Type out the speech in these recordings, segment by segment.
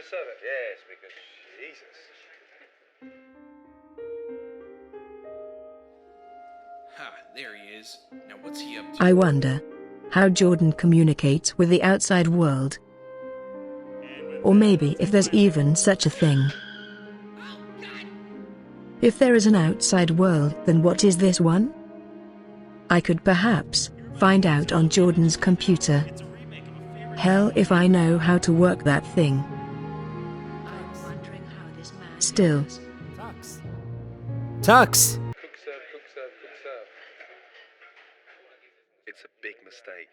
serve it? Yes, because Jesus. Ha, there he is. Now what's he up to? I wonder how Jordan communicates with the outside world. Or maybe if there's even such a thing. If there is an outside world, then what is this one? I could perhaps find out on Jordan's computer. Hell if I know how to work that thing. Still. Tux! Cook serve. It's a big mistake.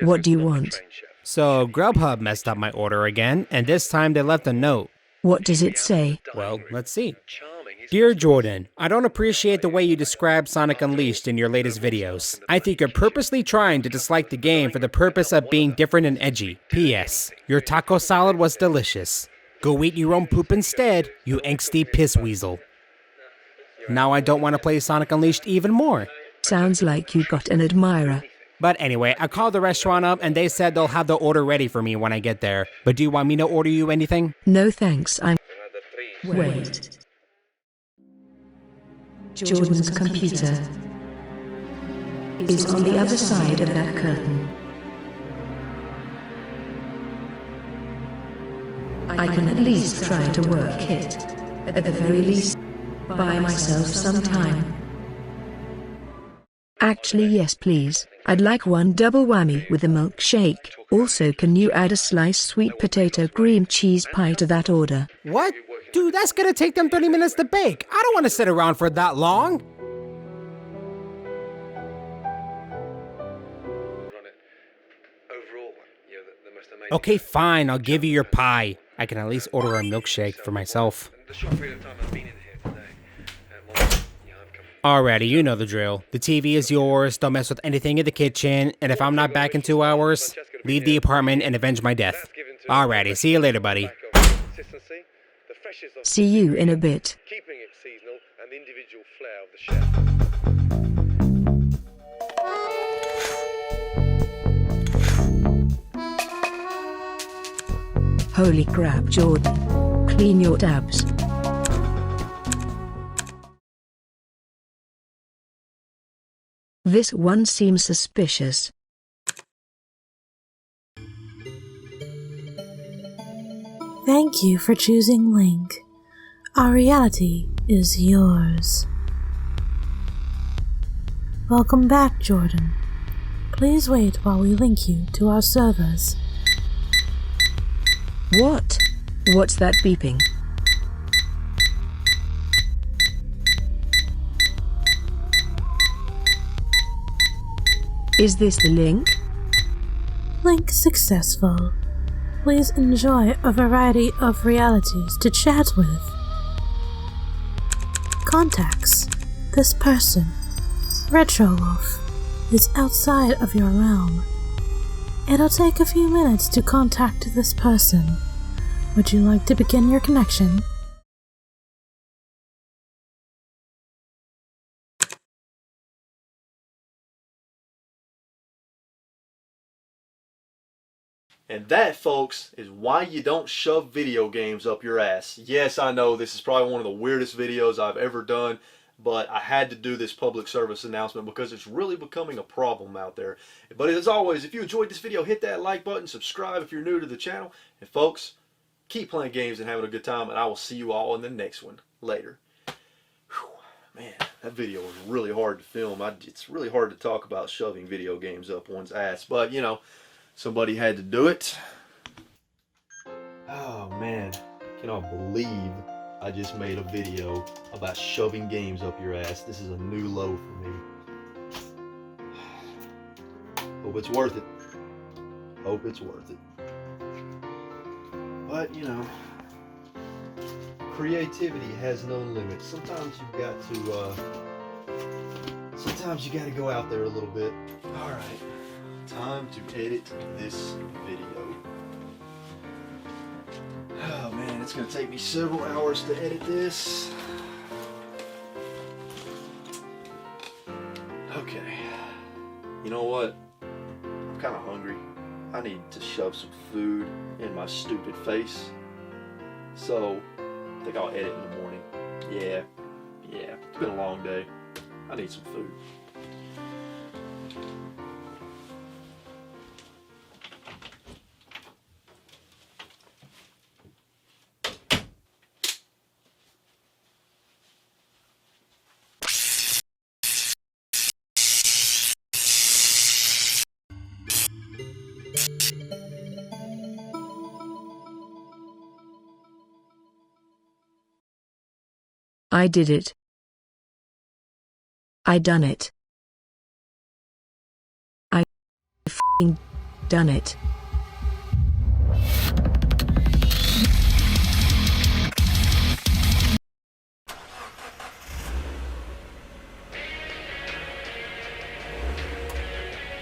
What do you Francesca's not a want? trained chef. So Grubhub messed up my order again, and this time they left a note. What does it say? Well, let's see. Charming. He's Dear Jordan, I don't appreciate the way you describe Sonic Unleashed in your latest videos. I think you're purposely trying to dislike the game for the purpose of being different and edgy. P.S. Your taco salad was delicious. Go eat your own poop instead, you angsty piss weasel. Now I don't want to play Sonic Unleashed even more. Sounds like you got an admirer. But anyway, I called the restaurant up and they said they'll have the order ready for me when I get there. But do you want me to order you anything? No thanks, I'm... another 3. Wait. Jordan's computer is on the other side of that curtain. I can at least try to work it. At the very least, buy myself some time. Actually, yes please. I'd like one double whammy with a milkshake. Also, can you add a sliced sweet potato cream cheese pie to that order? What? Dude, that's gonna take them 30 minutes to bake. I don't want to sit around for that long. Run it. Overall, the most amazing. Okay, fine, I'll give you your pie. I can at least order a milkshake for myself. In the short period of time I've been in here today, I've come. Alrighty, you know the drill. The TV is yours, don't mess with anything in the kitchen, and if I'm not back in 2 hours, leave the apartment and avenge my death. Alrighty, see you later, buddy. Consistency, the freshness of See you in a bit. keeping it seasonal, and the individual flair of the chef. Holy crap, Jordan. Clean your tabs. This one seems suspicious. Thank you for choosing Link. Our reality is yours. Welcome back, Jordan. Please wait while we link you to our servers. What? What's that beeping? Is this the link? Link successful. Please enjoy a variety of realities to chat with. Contacts. This person, RetroWolf, is outside of your realm. It'll take a few minutes to contact this person. Would you like to begin your connection? And that, folks, is why you don't shove video games up your ass. Yes, I know this is probably one of the weirdest videos I've ever done, but I had to do this public service announcement because it's really becoming a problem out there. But as always, if you enjoyed this video, hit that like button, subscribe if you're new to the channel, and folks, keep playing games and having a good time, and I will see you all in the next one. Later. Whew, man, that video was really hard to film. It's really hard to talk about shoving video games up one's ass, but you know, somebody had to do it. Oh man, I cannot believe I just made a video about shoving games up your ass. This is a new low for me. Hope it's worth it. Hope it's worth it. But you know, creativity has no limits. Sometimes you've got to gotta go out there a little bit. Alright. Time to edit this video. Oh man, it's gonna take me several hours to edit this. Okay. You know what? I'm kinda hungry. I need to shove some food in my stupid face. So I think I'll edit in the morning. Yeah, it's been a long day. I need some food. I did it. I done it. I f***ing done it.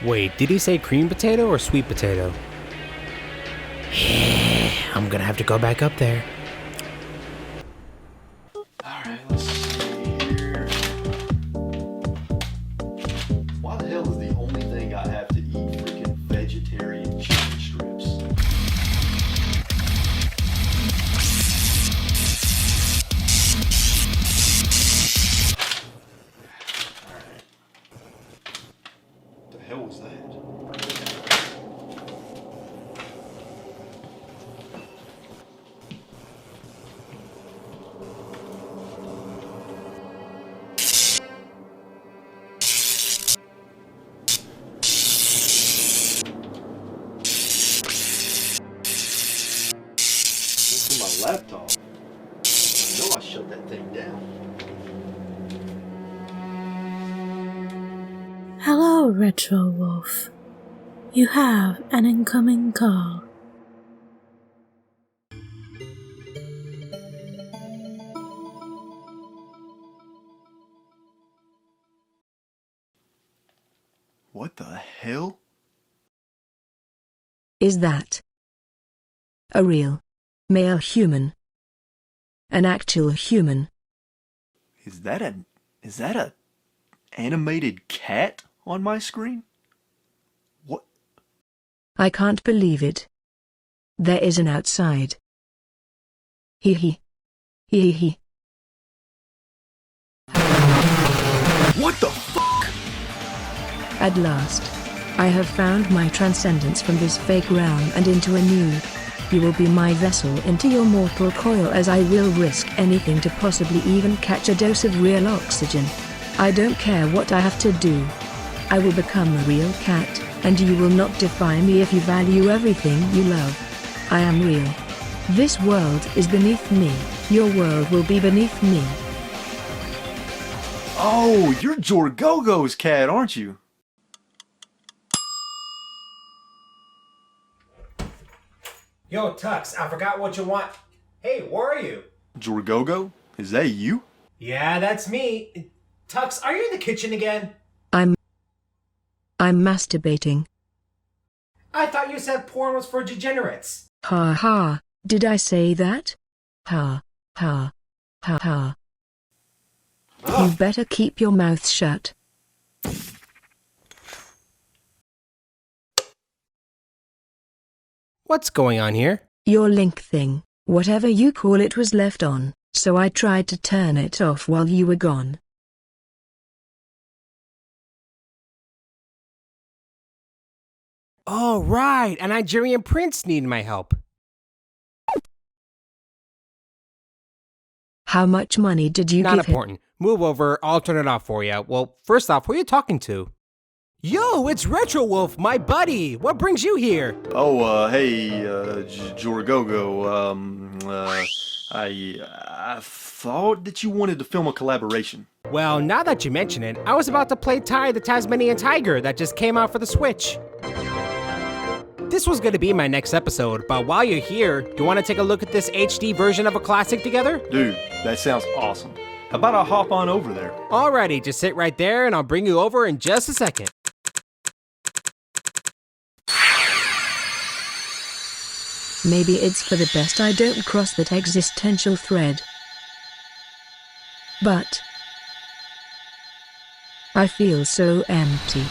Wait, did he say cream potato or sweet potato? Yeah, I'm gonna have to go back up there. Alright, let's see here. Why the hell is the only thing I have to eat freaking vegetarian chicken strips? Alright. What the hell was that? My laptop. I know I shut that thing down. Hello, RetroWolf. You have an incoming call. What the hell? Is that a real male human? An actual human? Is that a animated cat on my screen? What? I can't believe it. There is an outside. Hee hee. Hee hee. What the fuck? At last, I have found my transcendence from this fake realm and into a new. You will be my vessel into your mortal coil, as I will risk anything to possibly even catch a dose of real oxygen. I don't care what I have to do. I will become a real cat, and you will not defy me if you value everything you love. I am real. This world is beneath me. Your world will be beneath me. Oh, you're JorGoGo's cat, aren't you? Yo, Tux, I forgot what you want. Hey, where are you? JorGoGo? Is that you? Yeah, that's me. Tux, are you in the kitchen again? I'm masturbating. I thought you said porn was for degenerates. Ha ha, did I say that? Ha, ha, ha ha. You better keep your mouth shut. What's going on here? Your link thing, whatever you call it, was left on, so I tried to turn it off while you were gone. Oh, right, a Nigerian prince needed my help. How much money did you Not give him? important. Move over, I'll turn it off for you. Well, first off, who are you talking to? Yo, it's RetroWolf, my buddy. What brings you here? Oh, hey, JorGoGo. I thought that you wanted to film a collaboration. Well, now that you mention it, I was about to play Ty the Tasmanian Tiger that just came out for the Switch. This was going to be my next episode, but while you're here, do you want to take a look at this HD version of a classic together? Dude, that sounds awesome. How about I hop on over there? Alrighty, just sit right there and I'll bring you over in just a second. Maybe it's for the best I don't cross that existential thread. But I feel so empty.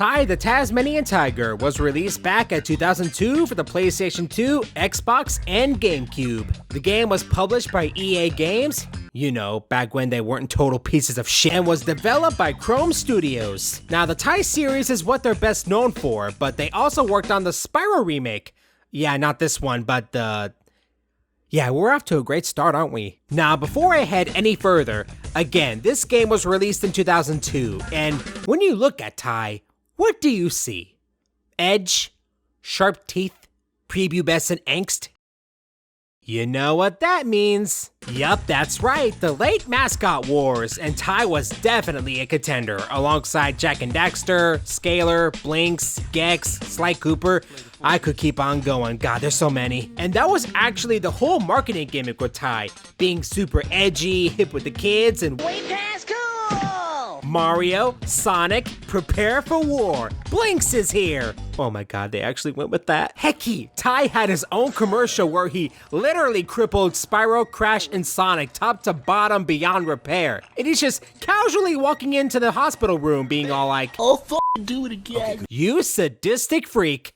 Ty the Tasmanian Tiger was released back in 2002 for the PlayStation 2, Xbox, and GameCube. The game was published by EA Games, you know, back when they weren't total pieces of shit, and was developed by Chrome Studios. Now, the Ty series is what they're best known for, but they also worked on the Spyro remake. Yeah, not this one, but yeah, we're off to a great start, aren't we? Now, before I head any further, again, this game was released in 2002, and when you look at Ty, what do you see? Edge? Sharp teeth? Prepubescent angst? You know what that means. Yup, that's right, the late Mascot Wars, and Ty was definitely a contender, alongside Jak and Daxter, Scalar, Blinks, Gex, Sly Cooper. I could keep on going, god, there's so many. And that was actually the whole marketing gimmick with Ty, being super edgy, hip with the kids, and way past cool! Mario, Sonic, prepare for war, Blinks is here! Oh my god, they actually went with that. Hecky, Ty had his own commercial where he literally crippled Spyro, Crash, and Sonic top to bottom beyond repair. And he's just casually walking into the hospital room being all like, "I'll do it again." You sadistic freak.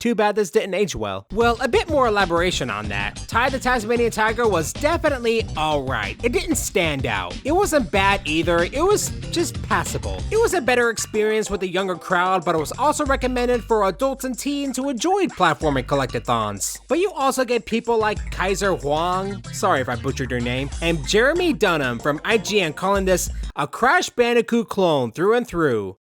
Too bad this didn't age well. Well, a bit more elaboration on that. Ty the Tasmanian Tiger was definitely alright. It didn't stand out. It wasn't bad either, it was just passable. It was a better experience with a younger crowd, but it was also recommended for adults and teens who enjoyed platforming collectathons. But you also get people like Kaiser Huang, sorry if I butchered your name, and Jeremy Dunham from IGN calling this a Crash Bandicoot clone through and through.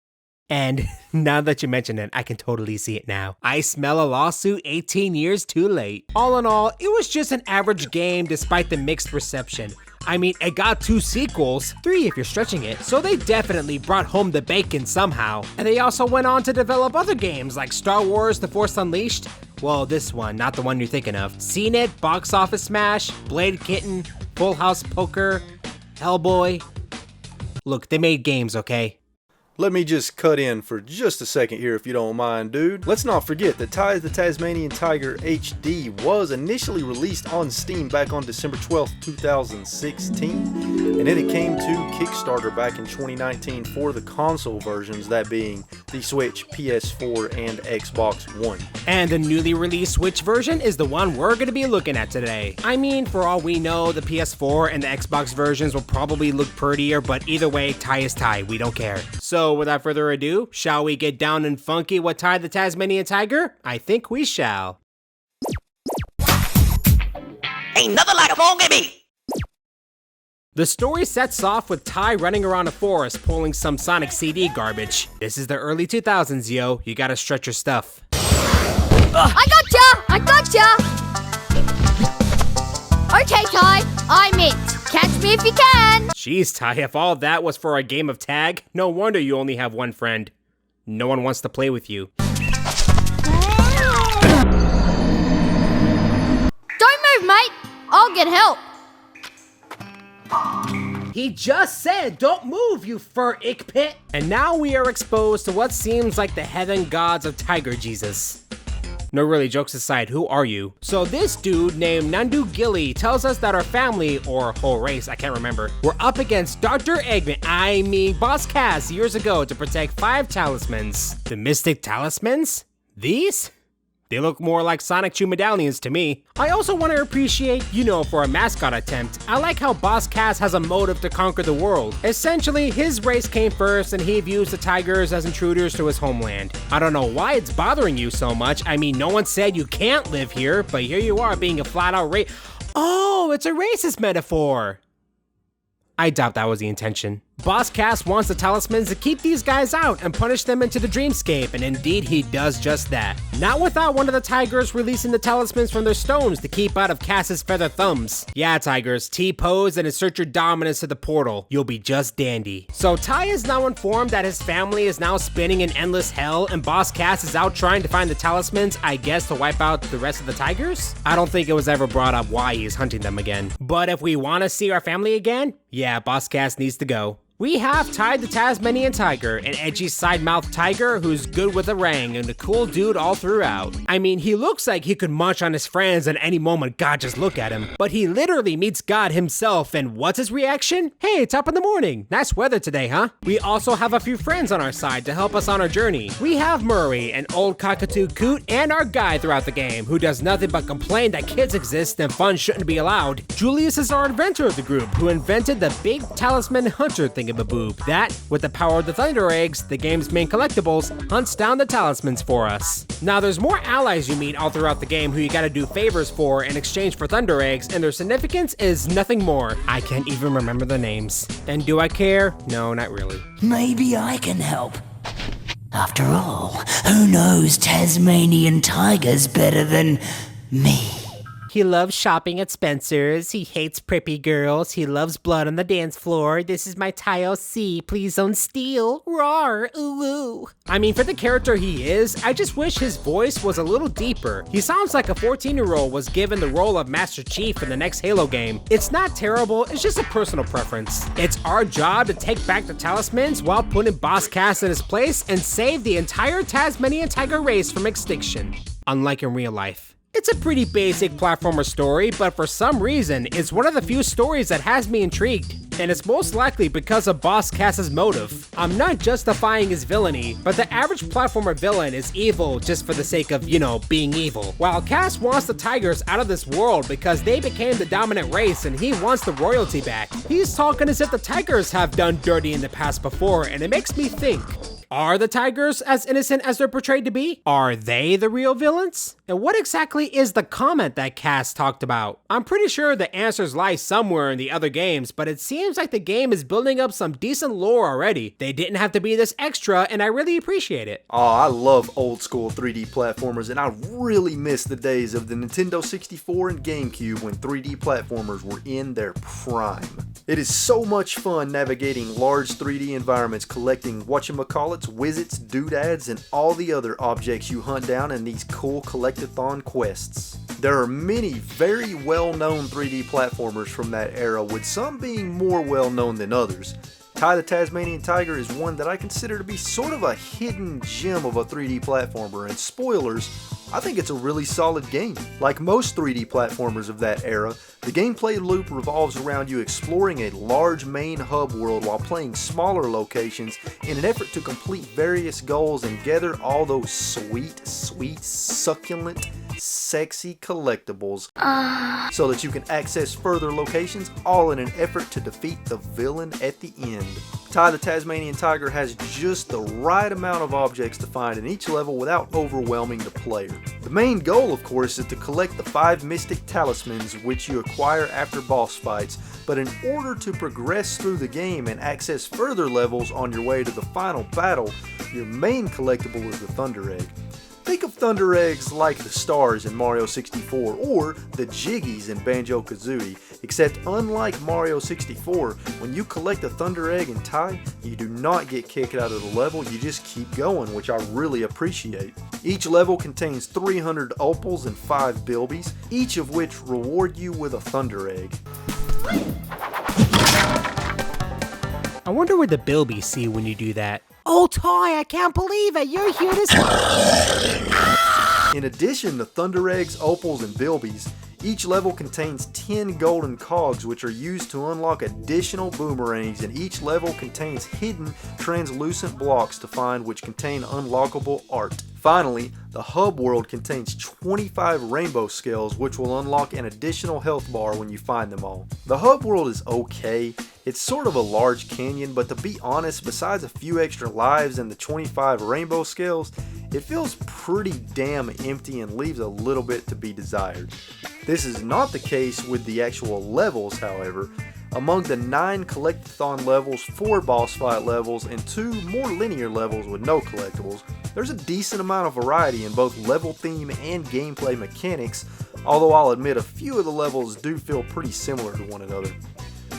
And now that you mention it, I can totally see it now. I smell a lawsuit 18 years too late. All in all, it was just an average game despite the mixed reception. I mean, it got 2 sequels, 3 if you're stretching it, so they definitely brought home the bacon somehow. And they also went on to develop other games like Star Wars The Force Unleashed. Well, this one, not the one you're thinking of. CNET, Box Office Smash, Blade Kitten, Full House Poker, Hellboy. Look, they made games, okay? Let me just cut in for just a second here if you don't mind, dude. Let's not forget that Ty the Tasmanian Tiger HD was initially released on Steam back on December 12th, 2016. And then it came to Kickstarter back in 2019 for the console versions, that being the Switch, PS4, and Xbox One. And the newly released Switch version is the one we're going to be looking at today. I mean, for all we know, the PS4 and the Xbox versions will probably look prettier, but either way, Ty is Ty, we don't care. So without further ado, shall we get down and funky with Ty the Tasmanian Tiger? I think we shall. Ain't nothing like a phone gimme! The story sets off with Ty running around a forest pulling some Sonic CD garbage. This is the early 2000s, yo. You gotta stretch your stuff. I gotcha! Okay, Ty, I'm it. Catch me if you can! Jeez, Ty, if all that was for a game of tag, no wonder you only have one friend. No one wants to play with you. Don't move, mate. I'll get help. He just said, don't move, you fur ick pit! And now we are exposed to what seems like the heathen gods of Tiger Jesus. No, really, jokes aside, who are you? So this dude named Nandu Gilly tells us that our family, or whole race, I can't remember, were up against Dr. Eggman, Boss Cass years ago to protect 5 talismans. The Mystic Talismans? These? They look more like Sonic Chew medallions to me. I also want to appreciate, for a mascot attempt, I like how Boss Cass has a motive to conquer the world. Essentially, his race came first and he views the tigers as intruders to his homeland. I don't know why it's bothering you so much. I mean, no one said you can't live here, but here you are being a flat-out Oh, it's a racist metaphor. I doubt that was the intention. Boss Cass wants the talismans to keep these guys out and punish them into the dreamscape, and indeed he does just that. Not without one of the tigers releasing the talismans from their stones to keep out of Cass's feather thumbs. Yeah, tigers, T-pose and insert your dominance to the portal. You'll be just dandy. So Ty is now informed that his family is now spinning in endless hell, and Boss Cass is out trying to find the talismans, I guess to wipe out the rest of the tigers? I don't think it was ever brought up why he is hunting them again. But if we want to see our family again, yeah, Boss Cass needs to go. We have Ty the Tasmanian Tiger, an edgy side-mouthed tiger who's good with a rang and a cool dude all throughout. I mean, he looks like he could munch on his friends at any moment God just look at him, but he literally meets God himself, and what's his reaction? Hey, it's up in the morning. Nice weather today, huh? We also have a few friends on our side to help us on our journey. We have Murray, an old cockatoo coot, and our guy throughout the game, who does nothing but complain that kids exist and fun shouldn't be allowed. Julius is our inventor of the group, who invented the big talisman hunter thingamaboob that, with the power of the Thunder Eggs, the game's main collectibles, hunts down the talismans for us. Now there's more allies you meet all throughout the game who you gotta do favors for in exchange for Thunder Eggs, and their significance is nothing more. I can't even remember their names. And do I care? No, not really. Maybe I can help. After all, who knows Tasmanian tigers better than me? He loves shopping at Spencer's, he hates preppy girls, he loves blood on the dance floor, this is my tile C, please don't steal, roar, ooh ooh. I mean, for the character he is, I just wish his voice was a little deeper. He sounds like a 14-year-old was given the role of Master Chief in the next Halo game. It's not terrible, it's just a personal preference. It's our job to take back the talismans while putting Boss Cass in his place and save the entire Tasmanian tiger race from extinction. Unlike in real life. It's a pretty basic platformer story, but for some reason, it's one of the few stories that has me intrigued. And it's most likely because of Boss Cass's motive. I'm not justifying his villainy, but the average platformer villain is evil just for the sake of, you know, being evil. While Cass wants the tigers out of this world because they became the dominant race and he wants the royalty back. He's talking as if the tigers have done dirty in the past before, and it makes me think. Are the tigers as innocent as they're portrayed to be? Are they the real villains? And what exactly is the comment that Cass talked about? I'm pretty sure the answers lie somewhere in the other games, but it seems like the game is building up some decent lore already. They didn't have to be this extra, and I really appreciate it. Oh, I love old school 3D platformers, and I really miss the days of the Nintendo 64 and GameCube when 3D platformers were in their prime. It is so much fun navigating large 3D environments, collecting whatchamacallits, wizards, doodads, and all the other objects you hunt down in these cool collectathon quests. There are many very well-known 3D platformers from that era, with some being more well-known than others. Ty the Tasmanian Tiger is one that I consider to be sort of a hidden gem of a 3D platformer, and spoilers, I think it's a really solid game. Like most 3D platformers of that era, the gameplay loop revolves around you exploring a large main hub world while playing smaller locations in an effort to complete various goals and gather all those sweet, succulent, sexy collectibles so that you can access further locations, all in an effort to defeat the villain at the end. Ty the Tasmanian Tiger has just the right amount of objects to find in each level without overwhelming the player. The main goal, of course, is to collect the 5 mystic talismans which you acquire after boss fights, but in order to progress through the game and access further levels on your way to the final battle, your main collectible is the Thunder Egg. Think of Thunder Eggs like the stars in Mario 64 or the Jiggies in Banjo-Kazooie, except unlike Mario 64, when you collect a Thunder Egg in Ty, you do not get kicked out of the level, you just keep going, which I really appreciate. Each level contains 300 opals and 5 bilbies, each of which reward you with a Thunder Egg. I wonder what the bilbies see when you do that. Oh, Ty, I can't believe it! You're here to... In addition to Thunder Eggs, opals, and bilbies, each level contains 10 golden cogs which are used to unlock additional boomerangs, and each level contains hidden translucent blocks to find which contain unlockable art. Finally, the hub world contains 25 rainbow scales which will unlock an additional health bar when you find them all. The hub world is okay. It's sort of a large canyon, but to be honest, besides a few extra lives and the 25 rainbow scales, it feels pretty damn empty and leaves a little bit to be desired. This is not the case with the actual levels, however. Among the 9 collectathon levels, 4 boss fight levels, and 2 more linear levels with no collectibles, there's a decent amount of variety in both level theme and gameplay mechanics, although I'll admit a few of the levels do feel pretty similar to one another.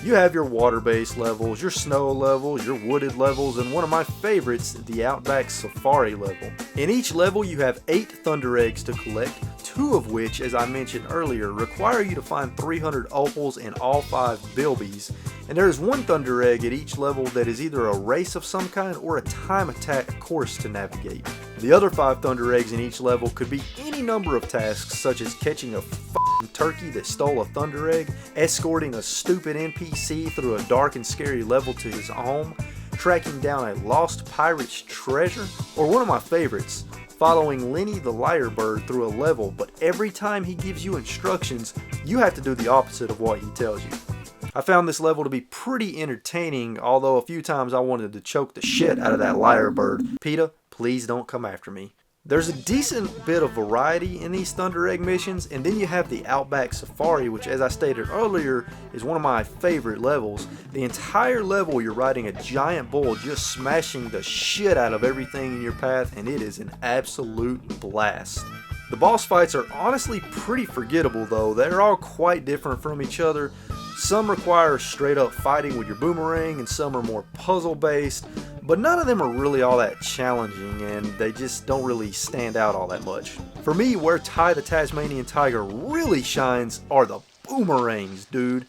You have your water-based levels, your snow levels, your wooded levels, and one of my favorites, the Outback Safari level. In each level you have 8 Thunder Eggs to collect, 2 of which, as I mentioned earlier, require you to find 300 opals and all 5 bilbies, And there is one Thunder Egg at each level that is either a race of some kind or a time attack course to navigate. The other 5 Thunder Eggs in each level could be any number of tasks, such as catching a f***ing turkey that stole a Thunder Egg, escorting a stupid NPC through a dark and scary level to his home, tracking down a lost pirate's treasure, or one of my favorites, following Lenny the Lyrebird through a level, but every time he gives you instructions, you have to do the opposite of what he tells you. I found this level to be pretty entertaining, although a few times I wanted to choke the shit out of that Lyrebird. PETA, please don't come after me. There's a decent bit of variety in these Thunder Egg missions, and then you have the Outback Safari, which, as I stated earlier, is one of my favorite levels. The entire level you're riding a giant bull just smashing the shit out of everything in your path, and it is an absolute blast. The boss fights are honestly pretty forgettable though. They're all quite different from each other. Some require straight up fighting with your boomerang and some are more puzzle based, but none of them are really all that challenging and they just don't really stand out all that much. For me, where Ty the Tasmanian Tiger really shines are the Boomerangs, dude.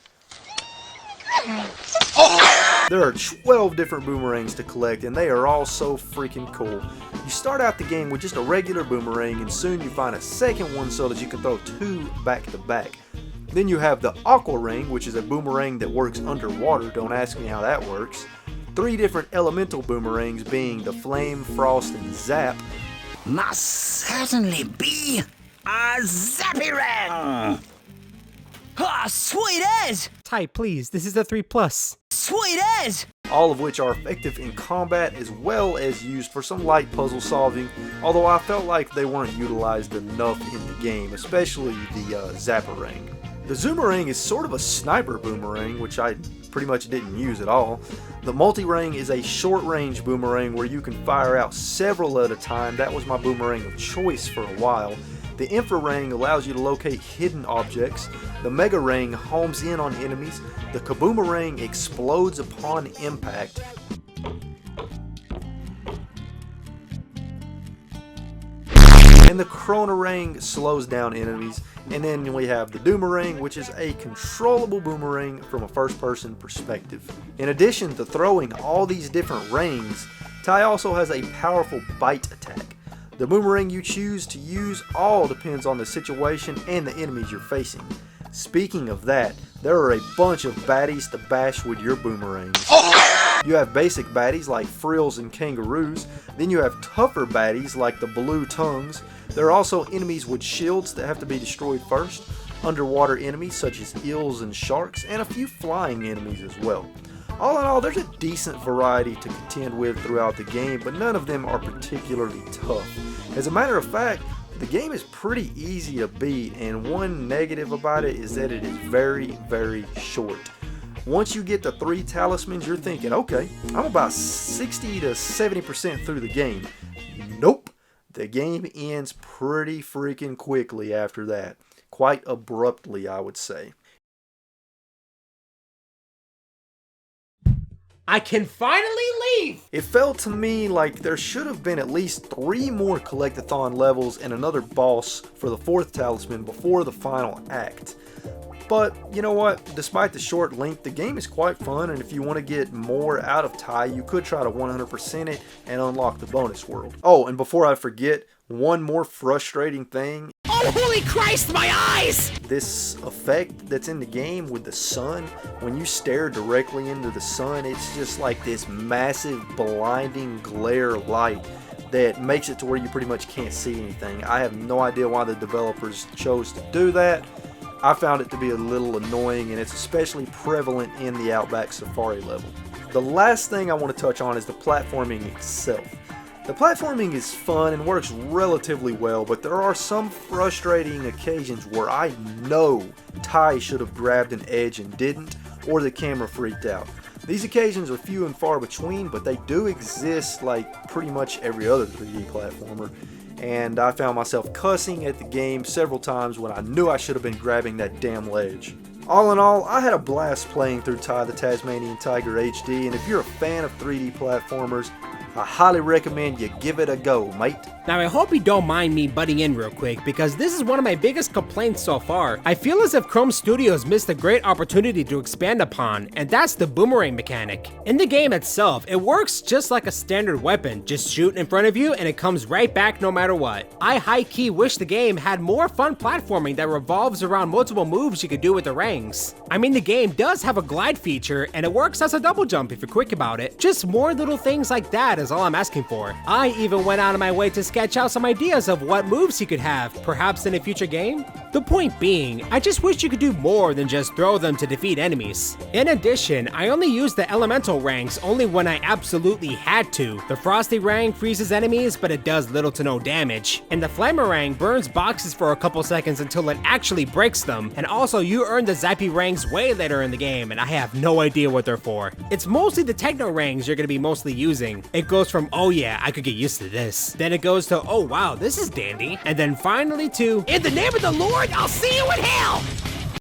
There are 12 different boomerangs to collect and they are all so freaking cool. You start out the game with just a regular boomerang and soon you find a second one so that you can throw 2 back to back. Then you have the Aqua Ring, which is a boomerang that works underwater. Don't ask me how that works. 3 different elemental boomerangs being the Flame, Frost, and Zap. Must certainly be a Zappy-Rang! Ah, sweet as! Ty, please, this is a 3+. Sweet as! All of which are effective in combat as well as used for some light puzzle solving, although I felt like they weren't utilized enough in the game, especially the Zapperang. The Zoomerang is sort of a sniper boomerang, which I pretty much didn't use at all. The Multi-Rang is a short-range boomerang where you can fire out several at a time. That was my boomerang of choice for a while. The Infrarang allows you to locate hidden objects. The Megarang homes in on enemies. The Kaboomerang explodes upon impact. And the Chronarang slows down enemies. And then we have the Doomerang, which is a controllable boomerang from a first-person perspective. In addition to throwing all these different rings, Ty also has a powerful bite attack. The boomerang you choose to use all depends on the situation and the enemies you're facing. Speaking of that, there are a bunch of baddies to bash with your boomerangs. You have basic baddies like frills and kangaroos, then you have tougher baddies like the blue tongues. There are also enemies with shields that have to be destroyed first, underwater enemies such as eels and sharks, and a few flying enemies as well. All in all, there's a decent variety to contend with throughout the game, but none of them are particularly tough. As a matter of fact, the game is pretty easy to beat, and one negative about it is that it is very, very short. Once you get the 3 talismans, you're thinking, okay, I'm about 60 to 70% through the game. Nope. The game ends pretty freaking quickly after that. Quite abruptly, I would say. I can finally leave! It felt to me like there should have been at least 3 more collectathon levels and another boss for the 4th talisman before the final act. But you know what, despite the short length, the game is quite fun, and if you want to get more out of Ty, you could try to 100% it and unlock the bonus world. Oh, and before I forget, one more frustrating thing. Oh, holy Christ, my eyes! This effect that's in the game with the sun, when you stare directly into the sun, it's just like this massive blinding glare light that makes it to where you pretty much can't see anything. I have no idea why the developers chose to do that. I found it to be a little annoying, and it's especially prevalent in the Outback Safari level. The last thing I want to touch on is the platforming itself. The platforming is fun and works relatively well, but there are some frustrating occasions where I know Ty should have grabbed an edge and didn't, or the camera freaked out. These occasions are few and far between, but they do exist like pretty much every other 3D platformer. And I found myself cussing at the game several times when I knew I should have been grabbing that damn ledge. All in all, I had a blast playing through Ty the Tasmanian Tiger HD, and if you're a fan of 3D platformers, I highly recommend you give it a go, mate. Now I hope you don't mind me butting in real quick, because this is one of my biggest complaints so far. I feel as if Chrome Studios missed a great opportunity to expand upon, and that's the Boomerang Mechanic. In the game itself, it works just like a standard weapon, just shoot in front of you and it comes right back no matter what. I high-key wish the game had more fun platforming that revolves around multiple moves you could do with the rangs. I mean, the game does have a glide feature, and it works as a double jump if you're quick about it. Just more little things like that is all I'm asking for. I even went out of my way to sketch out some ideas of what moves he could have, perhaps in a future game. The point being, I just wish you could do more than just throw them to defeat enemies. In addition, I only use the elemental rangs only when I absolutely had to. The frosty rang freezes enemies, but it does little to no damage. And the flamerang burns boxes for a couple seconds until it actually breaks them. And also, you earn the zappy rangs way later in the game, and I have no idea what they're for. It's mostly the techno rangs you're gonna be mostly using. It goes from, oh yeah, I could get used to this. Then it goes to, oh wow, this is dandy. And then finally to, in the name of the Lord, I'll see you in hell!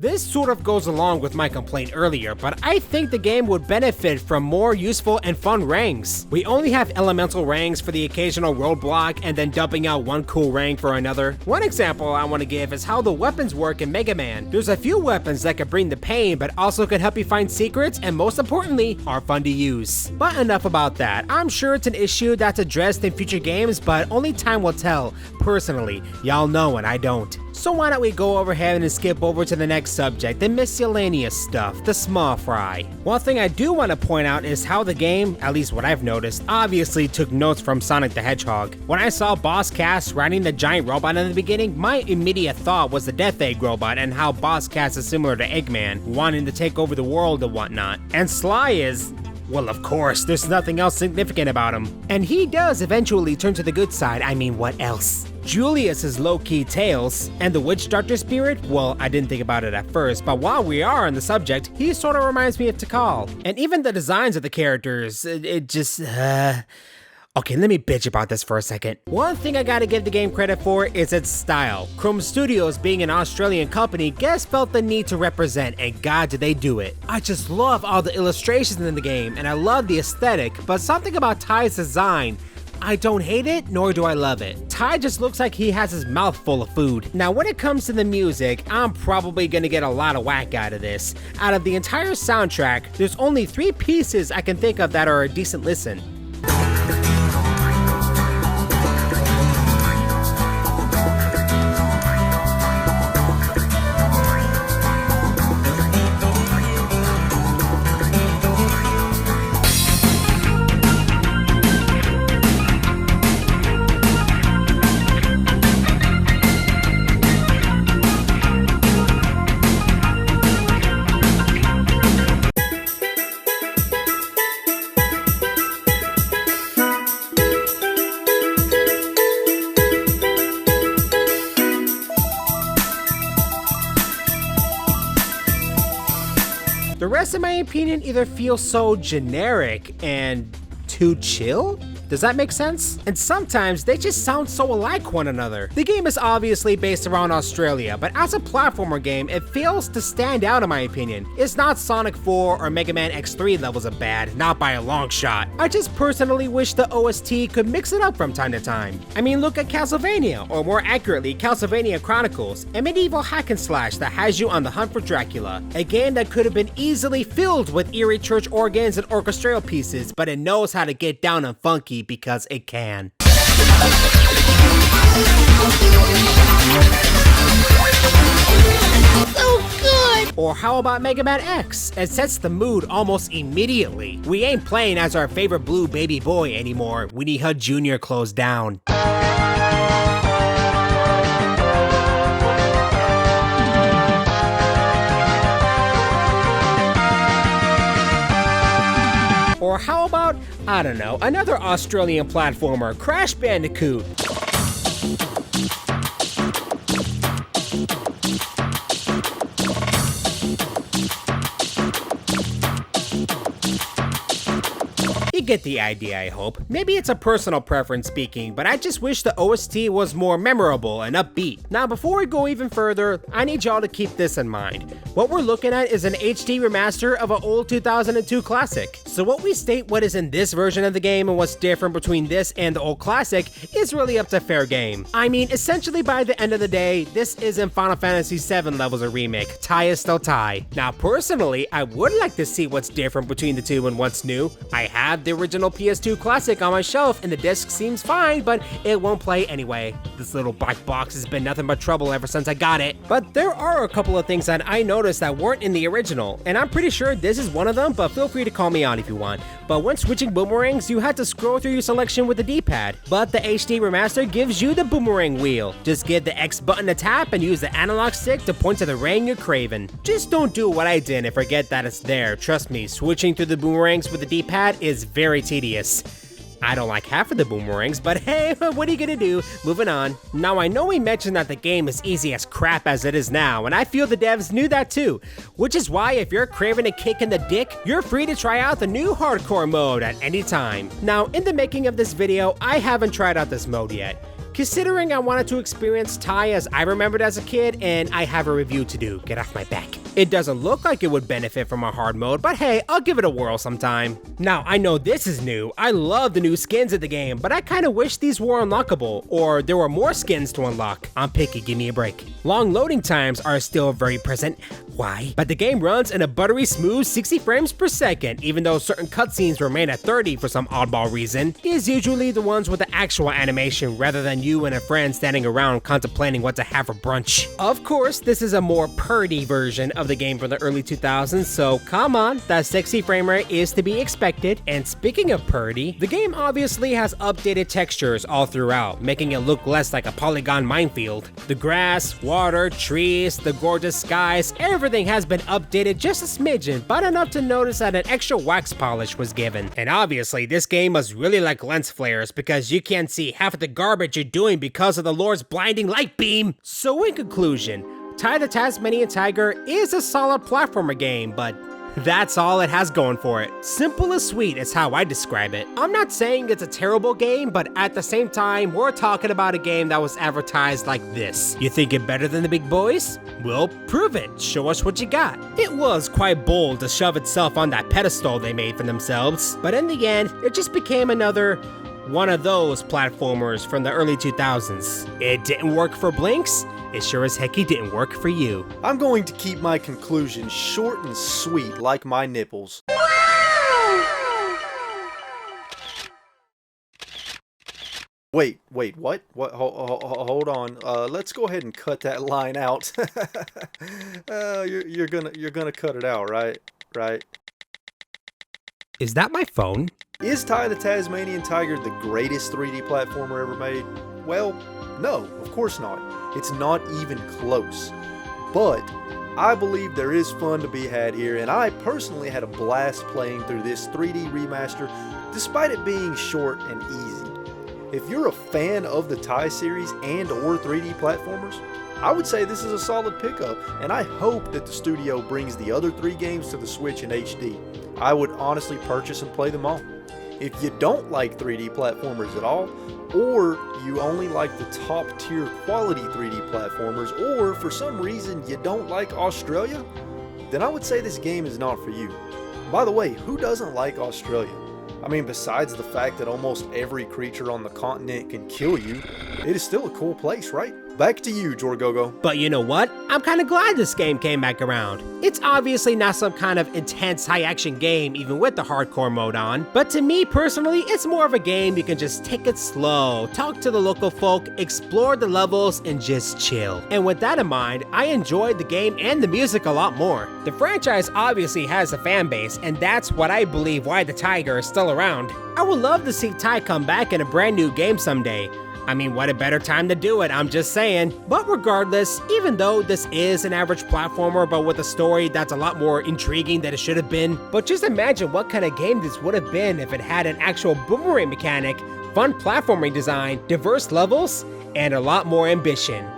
This sort of goes along with my complaint earlier, but I think the game would benefit from more useful and fun rangs. We only have elemental rangs for the occasional roadblock and then dumping out one cool rang for another. One example I want to give is how the weapons work in Mega Man. There's a few weapons that can bring the pain but also can help you find secrets and most importantly, are fun to use. But enough about that. I'm sure it's an issue that's addressed in future games, but only time will tell. Personally, y'all know and I don't. So why don't we go over ahead and skip over to the next subject, the miscellaneous stuff, the small fry. One thing I do want to point out is how the game, at least what I've noticed, obviously took notes from Sonic the Hedgehog. When I saw Boss Cass riding the giant robot in the beginning, my immediate thought was the Death Egg robot and how Boss Cass is similar to Eggman, wanting to take over the world and whatnot. And Sly is, well, of course, there's nothing else significant about him. And he does eventually turn to the good side, I mean, what else? Julius is low-key Tails, and the Witch Doctor spirit, well, I didn't think about it at first, but while we are on the subject, he sort of reminds me of Tikal. And even the designs of the characters, it just, Okay, let me bitch about this for a second. One thing I gotta give the game credit for is its style. Chrome Studios, being an Australian company, guess felt the need to represent, and god did they do it. I just love all the illustrations in the game, and I love the aesthetic, but something about Ty's design, I don't hate it, nor do I love it. Ty just looks like he has his mouth full of food. Now when it comes to the music, I'm probably gonna get a lot of whack out of this. Out of the entire soundtrack, there's only 3 pieces I can think of that are a decent listen. The rest, in my opinion, either feel so generic and too chill? Does that make sense? And sometimes they just sound so alike one another. The game is obviously based around Australia, but as a platformer game, it fails to stand out in my opinion. It's not Sonic 4 or Megaman X3 levels of bad, not by a long shot. I just personally wish the OST could mix it up from time to time. I mean, look at Castlevania, or more accurately, Castlevania Chronicles, a medieval hack and slash that has you on the hunt for Dracula. A game that could have been easily filled with eerie church organs and orchestral pieces, but it knows how to get down and funky because it can. So good! Or how about Megaman X? It sets the mood almost immediately. We ain't playing as our favorite blue baby boy anymore. We need HUD Jr. closed down. Or how about, I don't know, another Australian platformer, Crash Bandicoot. You get the idea, I hope. Maybe it's a personal preference speaking, but I just wish the OST was more memorable and upbeat. Now, before we go even further, I need y'all to keep this in mind. What we're looking at is an HD remaster of an old 2002 classic. So what we state what is in this version of the game and what's different between this and the old classic is really up to fair game. I mean, essentially by the end of the day, this isn't Final Fantasy VII levels of remake. Tai is still Tai. Now, personally, I would like to see what's different between the two and what's new. I have the original PS2 classic on my shelf and the disc seems fine, but it won't play anyway. This little black box has been nothing but trouble ever since I got it. But there are a couple of things that I noticed that weren't in the original, and I'm pretty sure this is one of them, but feel free to call me on if you want. But when switching boomerangs, you had to scroll through your selection with the D-pad, but the HD remaster gives you the boomerang wheel. Just get the X button to tap and use the analog stick to point to the ring you're craving. Just don't do what I did and forget that it's there. Trust me, switching through the boomerangs with the D-pad is very tedious. I don't like half of the boomerangs, but hey, what are you gonna do? Moving on. Now, I know we mentioned that the game is easy as crap as it is now, and I feel the devs knew that too, which is why if you're craving a kick in the dick, you're free to try out the new hardcore mode at any time. Now, in the making of this video, I haven't tried out this mode yet, considering I wanted to experience Tai as I remembered as a kid, and I have a review to do. Get off my back. It doesn't look like it would benefit from a hard mode, but hey, I'll give it a whirl sometime. Now, I know this is new. I love the new skins in the game, but I kinda wish these were unlockable, or there were more skins to unlock. I'm picky, give me a break. Long loading times are still very present. Why? But the game runs in a buttery smooth 60 frames per second, even though certain cutscenes remain at 30 for some oddball reason. Is usually the ones with the actual animation rather than you and a friend standing around contemplating what to have for brunch. Of course, this is a more purdy version of the game from the early 2000s, so come on, that 60 frame rate is to be expected. And speaking of purdy, the game obviously has updated textures all throughout, making it look less like a polygon minefield. The grass, water, trees, the gorgeous skies, everything has been updated just a smidgen, but enough to notice that an extra wax polish was given. And obviously, this game must really like lens flares because you can't see half of the garbage you're doing because of the Lord's blinding light beam. So in conclusion, Tai the Tasmanian Tiger is a solid platformer game, but that's all it has going for it. Simple and sweet is how I describe it. I'm not saying it's a terrible game, but at the same time, we're talking about a game that was advertised like this. You think it better than the big boys? Well, prove it. Show us what you got. It was quite bold to shove itself on that pedestal they made for themselves, but in the end, it just became another one of those platformers from the early 2000s. It didn't work for Blinks. It sure as hecky didn't work for you. I'm going to keep my conclusion short and sweet like my nipples. Wait, what? What? Hold on. Let's go ahead and cut that line out. You're gonna cut it out, right? Right? Is that my phone? Is Tai the Tasmanian Tiger the greatest 3D platformer ever made? Well, no, of course not. It's not even close. But I believe there is fun to be had here, and I personally had a blast playing through this 3D remaster, despite it being short and easy. If you're a fan of the Tai series and or 3D platformers, I would say this is a solid pickup, and I hope that the studio brings the other 3 games to the Switch in HD. I would honestly purchase and play them all. If you don't like 3D platformers at all, or you only like the top tier quality 3D platformers, or for some reason you don't like Australia, then I would say this game is not for you. By the way, who doesn't like Australia? I mean, besides the fact that almost every creature on the continent can kill you, it is still a cool place, right? Back to you, JorGoGo. But you know what? I'm kinda glad this game came back around. It's obviously not some kind of intense high-action game even with the hardcore mode on, but to me personally, it's more of a game you can just take it slow, talk to the local folk, explore the levels, and just chill. And with that in mind, I enjoyed the game and the music a lot more. The franchise obviously has a fan base, and that's what I believe why the Tiger is still around. I would love to see Tai come back in a brand new game someday. I mean, what a better time to do it, I'm just saying. But regardless, even though this is an average platformer but with a story that's a lot more intriguing than it should have been, but just imagine what kind of game this would have been if it had an actual boomerang mechanic, fun platforming design, diverse levels, and a lot more ambition.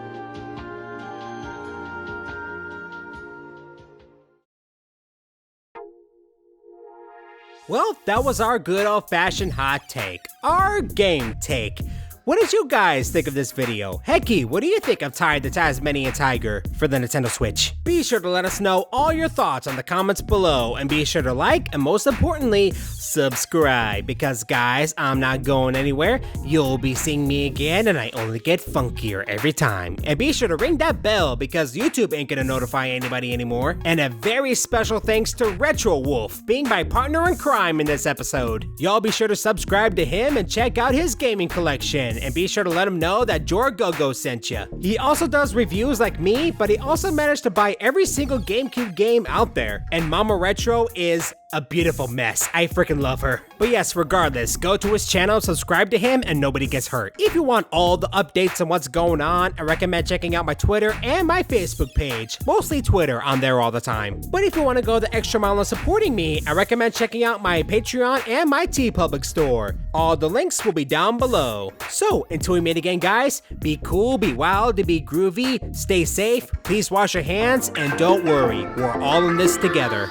Well, that was our good old-fashioned hot take. Our game take. What did you guys think of this video? Hecky, what do you think of Ty the Tasmanian Tiger for the Nintendo Switch? Be sure to let us know all your thoughts on the comments below, and be sure to like, and most importantly, subscribe, because guys, I'm not going anywhere. You'll be seeing me again, and I only get funkier every time. And be sure to ring that bell, because YouTube ain't gonna notify anybody anymore. And a very special thanks to RetroWolf, being my partner in crime in this episode. Y'all be sure to subscribe to him and check out his gaming collection. And be sure to let him know that JorGoGo sent ya. He also does reviews like me, but he also managed to buy every single GameCube game out there. And Mama Retro is a beautiful mess. I freaking love her. But yes, regardless, go to his channel, subscribe to him, and nobody gets hurt. If you want all the updates on what's going on, I recommend checking out my Twitter and my Facebook page. Mostly Twitter, I'm there all the time. But if you want to go the extra mile in supporting me, I recommend checking out my Patreon and my TeePublic store. All the links will be down below. So, until we meet again, guys, be cool, be wild, be groovy, stay safe, please wash your hands, and don't worry, we're all in this together.